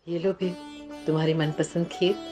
ये लो भी तुम्हारी मनपसंद खीर।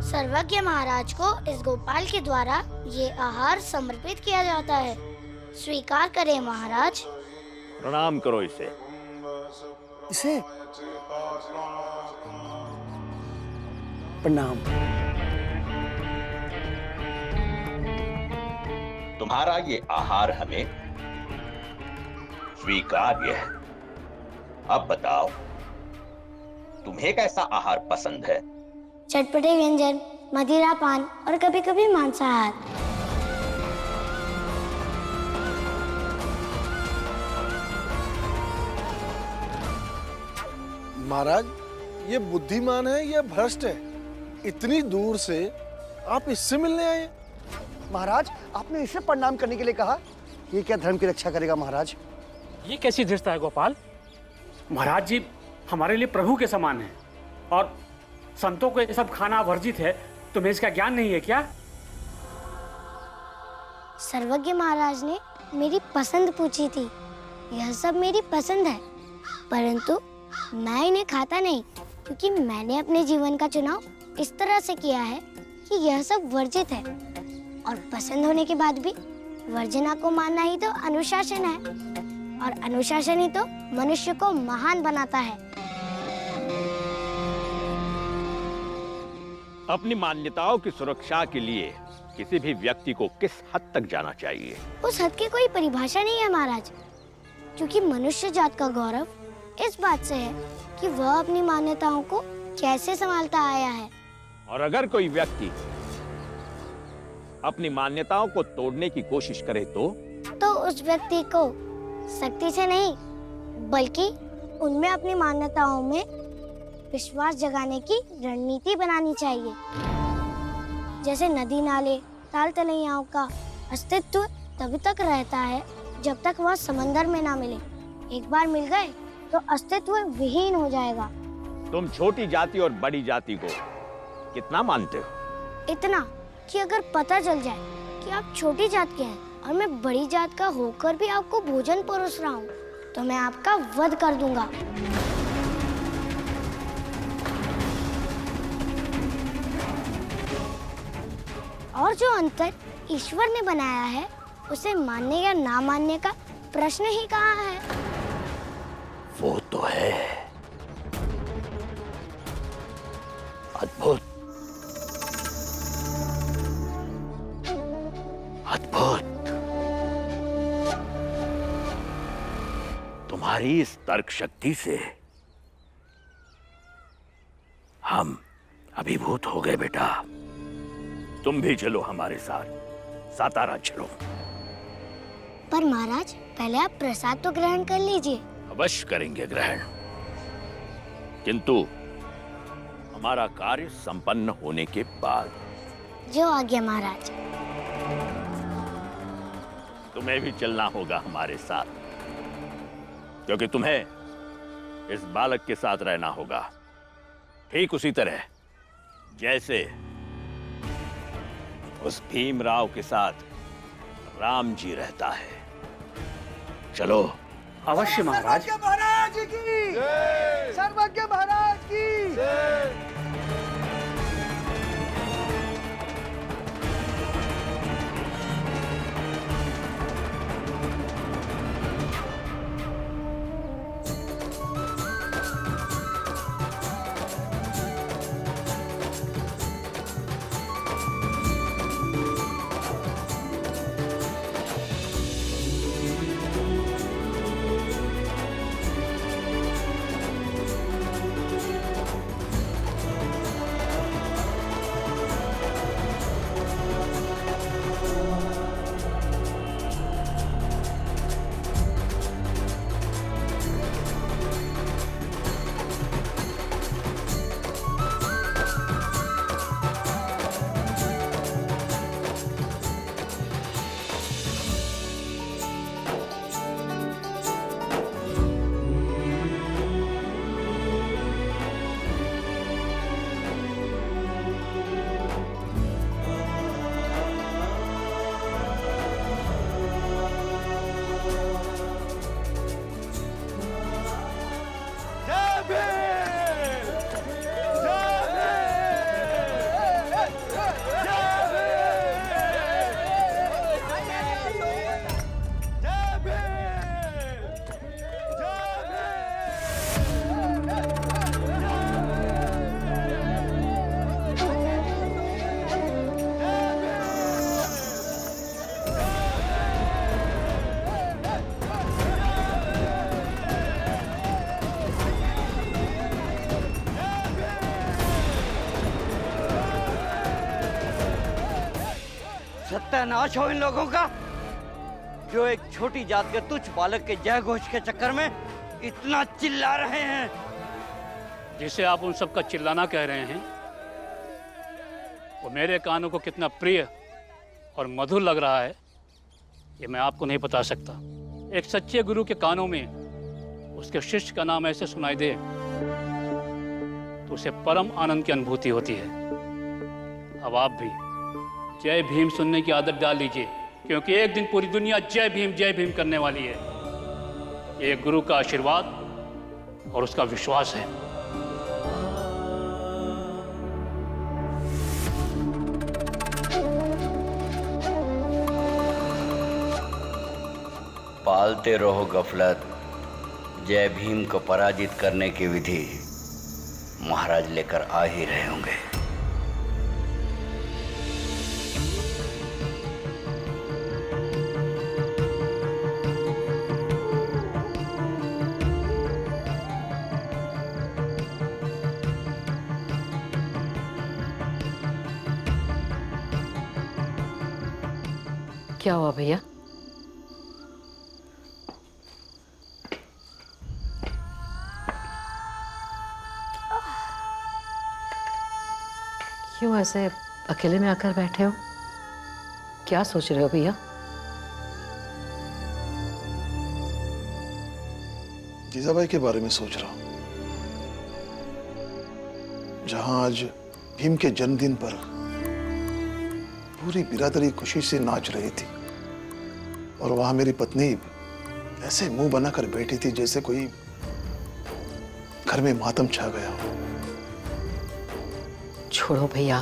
सर्वज्ञ महाराज को इस गोपाल के द्वारा ये आहार समर्पित किया जाता है। स्वीकार करें महाराज। प्रणाम करो इसे। इसे प्रणाम। तुम्हारा ये आहार हमें स्वीकार्य है। अब बताओ, तुम्हें कैसा आहार पसंद है? चटपटे व्यंजन, मदिरा पान और कभी कभी मांसाहार। महाराज, ये बुद्धिमान है या भ्रष्ट है? इतनी दूर से आप इससे मिलने आए? महाराज, आपने इसे प्रणाम करने के लिए कहा। ये क्या धर्म की रक्षा करेगा महाराज? ये कैसी धृष्टता है गोपाल? महाराज जी हमारे लिए प्रभु के समान है और संतों को ये सब खाना वर्जित है। तुम्हें इसका ज्ञान नहीं है क्या? सर्वज्ञ महाराज ने मेरी पसंद पूछी थी। यह सब मेरी पसंद है, परंतु मैं इन्हें खाता नहीं, क्योंकि मैंने अपने जीवन का चुनाव इस तरह से किया है कि यह सब वर्जित है। और पसंद होने के बाद भी वर्जना को मानना ही तो अनुशासन है, और अनुशासन ही तो मनुष्य को महान बनाता है। अपनी मान्यताओं की सुरक्षा के लिए किसी भी व्यक्ति को किस हद तक जाना चाहिए? उस हद की कोई परिभाषा नहीं है महाराज, क्योंकि मनुष्य जात का गौरव इस बात से है कि वह अपनी मान्यताओं को कैसे संभालता आया है। और अगर कोई व्यक्ति अपनी मान्यताओं को तोड़ने की कोशिश करे तो उस व्यक्ति को सख्ती से नहीं, बल्कि उनमें अपनी मान्यताओं में विश्वास जगाने की रणनीति बनानी चाहिए। जैसे नदी नाले ताल तलैयाओं का अस्तित्व तभी तक रहता है जब तक वह समंदर में ना मिले। एक बार मिल गए तो अस्तित्व विहीन हो जाएगा। तुम छोटी जाति और बड़ी जाति को कितना मानते हो? इतना कि अगर पता चल जाए कि आप छोटी जात के हैं और मैं बड़ी जात का होकर भी आपको भोजन परोस रहा हूँ, तो मैं आपका वध कर दूंगा। और जो अंतर ईश्वर ने बनाया है, उसे मानने या ना मानने का प्रश्न ही कहाँ है। वो तो है अद्भुत, अद्भुत। तुम्हारी इस तर्क शक्ति से हम अभिभूत हो गए बेटा। तुम भी चलो हमारे साथ, सातारा चलो। पर महाराज, पहले आप प्रसाद तो ग्रहण कर लीजिए। अवश्य करेंगे ग्रहण, किंतु हमारा कार्य संपन्न होने के बाद। जो आज्ञा महाराज। तुम्हें भी चलना होगा हमारे साथ, क्योंकि तुम्हें इस बालक के साथ रहना होगा, ठीक उसी तरह जैसे उस भीमराव के साथ राम जी रहता है। चलो। अवश्य महाराज। सर्वज्ञ महाराज की जय। सर्वज्ञ महाराज की जय। सत्यानाश हो इन लोगों का, जो एक छोटी जात के तुच्छ बालक के जय घोष के चक्कर में इतना चिल्ला रहे हैं। जिसे आप उन सबका चिल्लाना कह रहे हैं, वो मेरे कानों को कितना प्रिय और मधुर लग रहा है, ये मैं आपको नहीं बता सकता। एक सच्चे गुरु के कानों में उसके शिष्य का नाम ऐसे सुनाई दे तो उसे परम आनंद की अनुभूति होती है। अब आप भी जय भीम सुनने की आदत डाल लीजिए, क्योंकि एक दिन पूरी दुनिया जय भीम करने वाली है। ये गुरु का आशीर्वाद और उसका विश्वास है। पालते रहो गफलत, जय भीम को पराजित करने की विधि महाराज लेकर आ ही रहे होंगे। क्या हुआ भैया? क्यों ऐसे अकेले में आकर बैठे हो? क्या सोच रहे हो भैया? जीजाबाई के बारे में सोच रहा हूं, जहां आज भीम के जन्मदिन पर पूरी बिरादरी खुशी से नाच रही थी और वहां मेरी पत्नी ऐसे मुंह बनाकर बैठी थी जैसे कोई घर में मातम छा गया हो। छोड़ो भैया,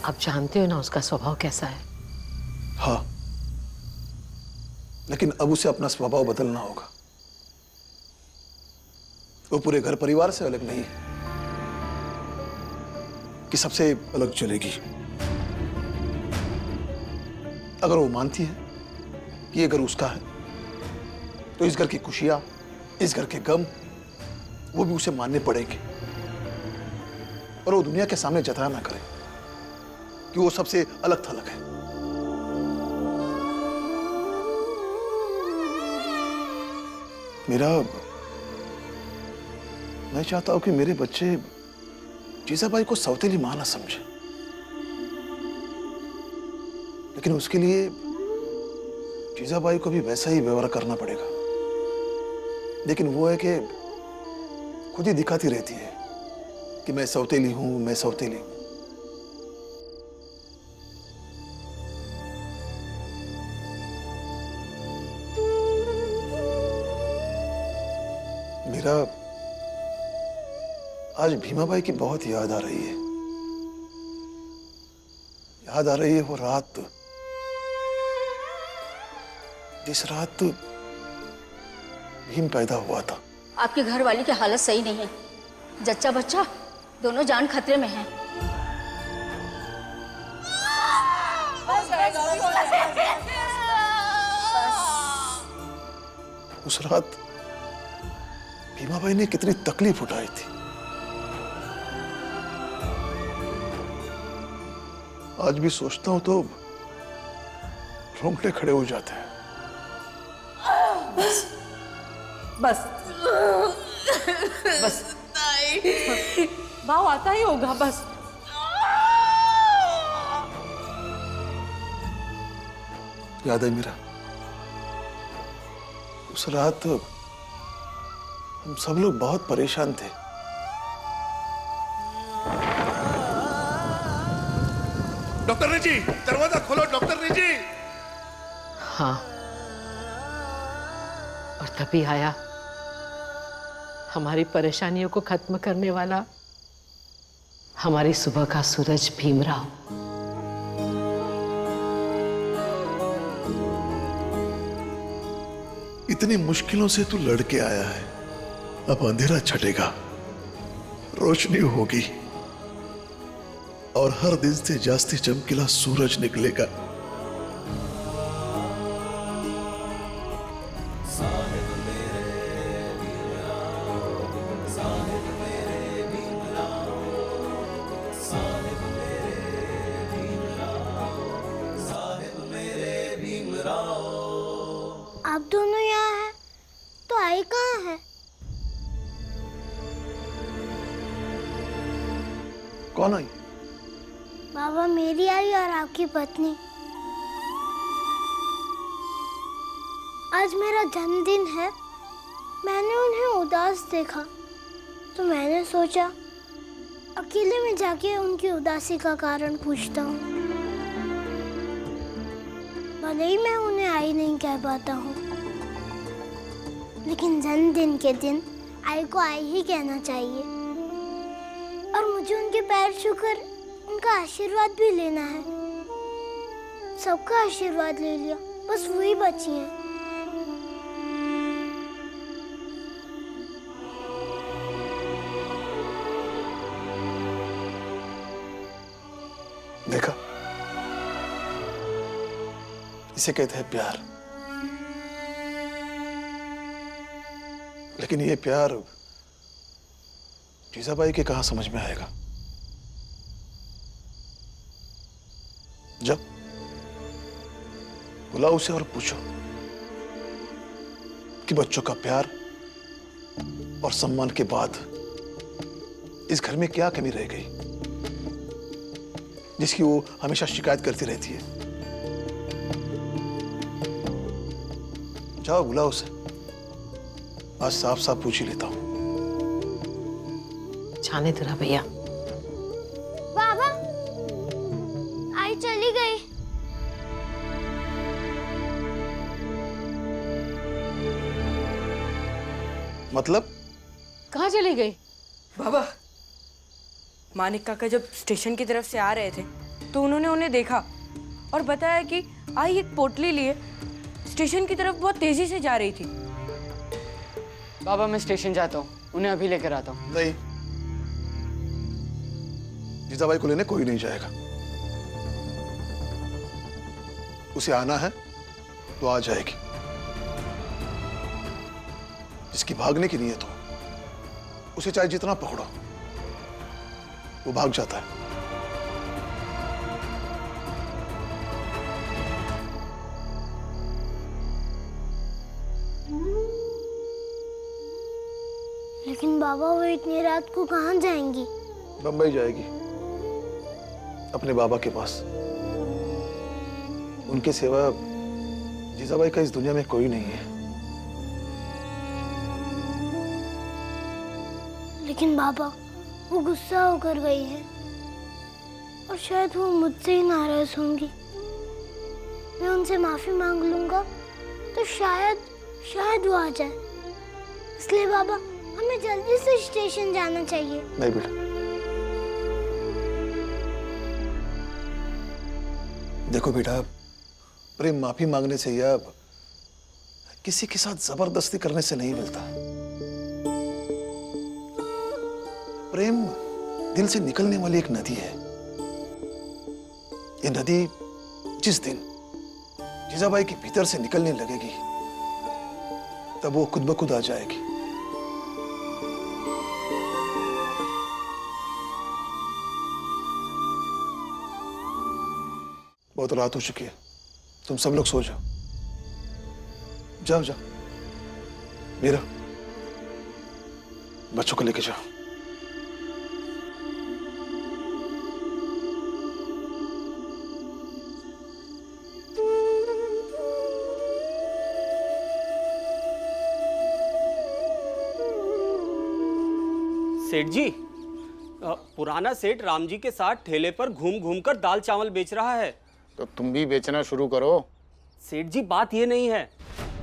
आप जानते हो ना उसका स्वभाव कैसा है। हाँ, लेकिन अब उसे अपना स्वभाव बदलना होगा। वो पूरे घर परिवार से अलग नहीं है कि सबसे अलग चलेगी। अगर वो मानती है कि ये घर उसका है, तो इस घर की खुशियां, इस घर के गम, वो भी उसे मानने पड़ेंगे। और वो दुनिया के सामने जताया ना करे कि वो सबसे अलग थलग है। मैं चाहता हूं कि मेरे बच्चे जीजाबाई को सौतेली मां ना समझे, लेकिन उसके लिए जीजाबाई को भी वैसा ही व्यवहार करना पड़ेगा। लेकिन वो है कि खुद ही दिखाती रहती है कि मैं सौतेली हूं, मैं सौतेली हूं। मेरा आज भीमाबाई की बहुत याद आ रही है। याद आ रही है वो रात, जिस रात भीम पैदा हुआ था। आपकी घरवाली की हालत सही नहीं है, जच्चा बच्चा दोनों जान खतरे में हैं। उस रात भीमाबाई ने कितनी तकलीफ उठाई थी। आज भी सोचता हूं तो रोंगटे खड़े हो जाते हैं। बस बस भाव आता ही होगा। बस याद है मीरा, उस रात हम सब लोग बहुत परेशान थे। डॉक्टर ने जी, दरवाजा खोलो डॉक्टर ने जी। हाँ, और तभी आया हमारी परेशानियों को खत्म करने वाला हमारी सुबह का सूरज भीमराव। इतनी मुश्किलों से तू लड़के आया है, अब अंधेरा छटेगा, रोशनी होगी और हर दिन से जास्ती चमकीला सूरज निकलेगा। आप दोनों यहाँ हैं, तो आई कहाँ है? कौन आई? बाबा, मेरी आई और आपकी पत्नी। आज मेरा जन्मदिन है। मैंने उन्हें उदास देखा तो मैंने सोचा अकेले में जाके उनकी उदासी का कारण पूछता हूँ। भले ही मैं उन्हें आई नहीं कह पाता हूँ, लेकिन जन्मदिन के दिन आई को आई ही कहना चाहिए। और मुझे उनके पैर छूकर उनका आशीर्वाद भी लेना है। सबका आशीर्वाद ले लिया, बस वही बची हैं। देखा, इसे कहते हैं प्यार। लेकिन ये प्यार जीजाबाई के कहां समझ में आएगा? जब बुलाओ उसे और पूछो कि बच्चों का प्यार और सम्मान के बाद इस घर में क्या कमी रह गई जिसकी वो हमेशा शिकायत करती रहती है। जाओ बुलाओ उसे, आज साफ साफ पूछ ही लेता हूं। जाने दो ना भैया। बाबा, आई चली गई। मतलब? कहाँ चली गई? बाबा, मानिक काका जब स्टेशन की तरफ से आ रहे थे तो उन्होंने उन्हें देखा और बताया कि आई एक पोटली लिए स्टेशन की तरफ बहुत तेजी से जा रही थी। बाबा, मैं स्टेशन जाता हूँ, उन्हें अभी लेकर आता हूँ। नहीं, जीजाबाई को लेने कोई नहीं जाएगा। उसे आना है तो आ जाएगी। जिसकी भागने की नीयत हो उसे चाहे जितना पकड़ो वो भाग जाता है। लेकिन बाबा, वो इतनी रात को कहाँ जाएंगी? बंबई जाएगी, अपने बाबा के पास। उनके सिवा जीजाबाई का इस दुनिया में कोई नहीं है। लेकिन बाबा, वो गुस्सा होकर गई है और शायद वो मुझसे ही नाराज होंगी। मैं उनसे माफी मांग लूंगा तो शायद वो आ जाए। इसलिए बाबा, हमें जल्दी से स्टेशन जाना चाहिए। नहीं बेटा, देखो बेटा, प्रेम माफी मांगने से या किसी के साथ जबरदस्ती करने से नहीं मिलता। प्रेम दिल से निकलने वाली एक नदी है। ये नदी जिस दिन जीजाबाई के भीतर से निकलने लगेगी तब वो खुद ब खुद आ जाएगी। बहुत रात हो चुकी है, तुम सब लोग सो जाओ। जाओ जाओ, मीरा, बच्चों को लेके जाओ। सेठ जी, पुराना सेठ राम जी के साथ ठेले पर घूम घूम कर दाल चावल बेच रहा है। तो तुम भी बेचना शुरू करो। सेठ जी, बात ये नहीं है,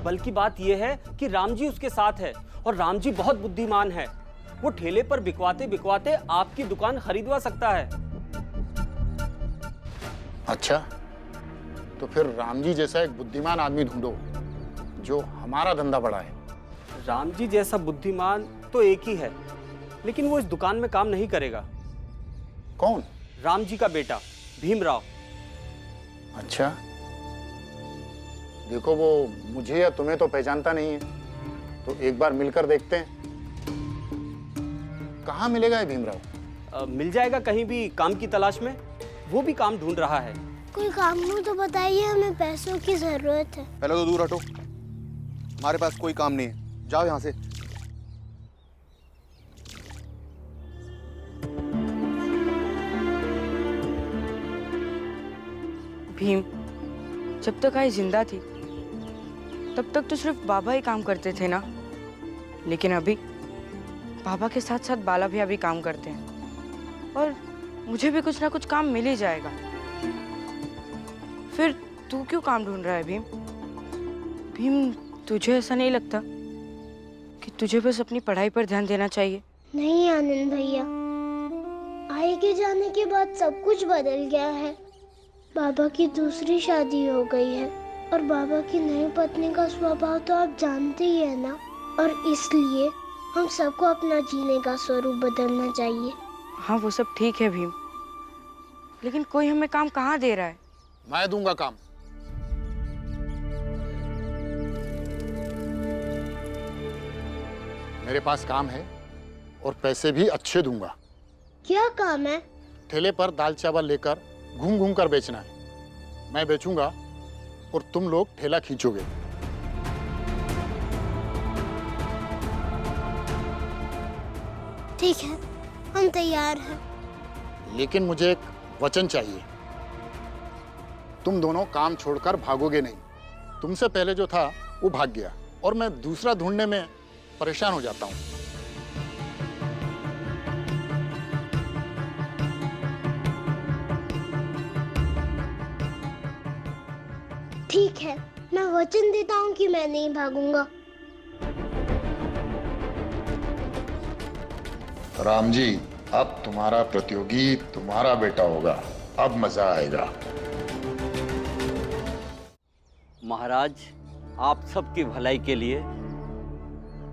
बल्कि बात ये है कि राम जी उसके साथ है और राम जी बहुत बुद्धिमान है। वो ठेले पर बिकवाते बिकवाते आपकी दुकान खरीदवा सकता है। अच्छा, तो फिर राम जी जैसा एक बुद्धिमान आदमी ढूंढो जो हमारा धंधा बढ़ाए। राम जी जैसा बुद्धिमान तो एक ही है, लेकिन वो इस दुकान में काम नहीं करेगा। कौन? राम जी का बेटा भीमराव। अच्छा, देखो वो मुझे या तुम्हें तो पहचानता नहीं है, तो एक बार मिलकर देखते हैं। कहाँ मिलेगा ये भीमराव? मिल जाएगा कहीं भी काम की तलाश में। वो भी काम ढूंढ रहा है। कोई काम हो तो बताइए, हमें पैसों की जरूरत है। पहले तो दूर हटो, हमारे पास कोई काम नहीं है, जाओ यहाँ से। भीम, जब तक आई जिंदा थी तब तक तो सिर्फ बाबा ही काम करते थे ना, लेकिन अभी बाबा के साथ साथ बाला भैया भी काम करते हैं और मुझे भी कुछ ना कुछ काम मिल ही जाएगा। फिर तू क्यों काम ढूंढ रहा है भीम? भीम, तुझे ऐसा नहीं लगता कि तुझे बस अपनी पढ़ाई पर ध्यान देना चाहिए? नहीं आनंद भैया, आई के जाने के बाद सब कुछ बदल गया है। बाबा की दूसरी शादी हो गई है और बाबा की नई पत्नी का स्वभाव तो आप जानते ही है ना, और इसलिए हम सबको अपना जीने का स्वरूप बदलना चाहिए। हाँ, वो सब ठीक है भीम, लेकिन कोई हमें काम कहाँ दे रहा है? मैं दूंगा काम। मेरे पास काम है और पैसे भी अच्छे दूंगा। क्या काम है? ठेले पर दाल चावल लेकर घूम घूम कर बेचना है। मैं बेचूंगा और तुम लोग ठेला खींचोगे। ठीक है, हम तैयार हैं। लेकिन मुझे एक वचन चाहिए। तुम दोनों काम छोड़कर भागोगे नहीं। तुमसे पहले जो था वो भाग गया और मैं दूसरा ढूंढने में परेशान हो जाता हूँ। ठीक है, मैं वचन देता हूँ कि मैं नहीं भागूंगा। राम जी, अब तुम्हारा प्रतियोगी तुम्हारा बेटा होगा। अब मजा आएगा। महाराज, आप सबकी भलाई के लिए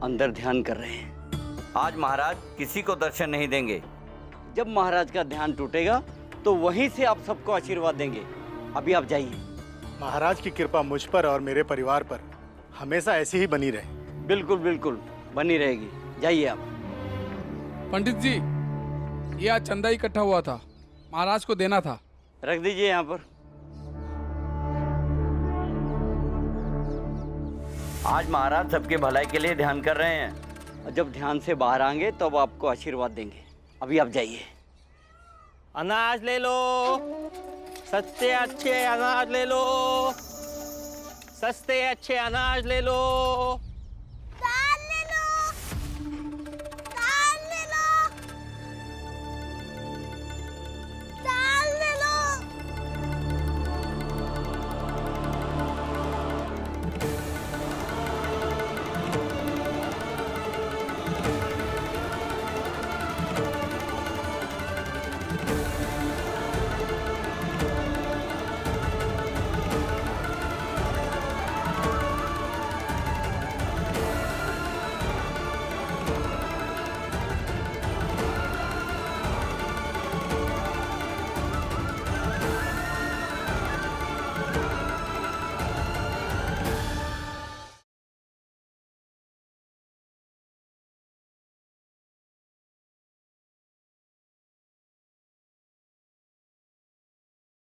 अंदर ध्यान कर रहे हैं। आज महाराज किसी को दर्शन नहीं देंगे। जब महाराज का ध्यान टूटेगा तो वहीं से आप सबको आशीर्वाद देंगे। अभी आप जाइए। महाराज की कृपा मुझ पर और मेरे परिवार पर हमेशा ऐसी ही बनी रहे। बिल्कुल बिल्कुल बनी रहेगी। जाइए आप। पंडित जी, ये आज चंदा इकट्ठा हुआ था, महाराज को देना था। रख दीजिए यहाँ पर। आज महाराज सबके भलाई के लिए ध्यान कर रहे हैं और जब ध्यान से बाहर आएंगे तब तो आपको आशीर्वाद देंगे। अभी आप जाइए। अनाज ले लो, सस्ते अच्छे अनाज ले लो, सस्ते अच्छे अनाज ले लो।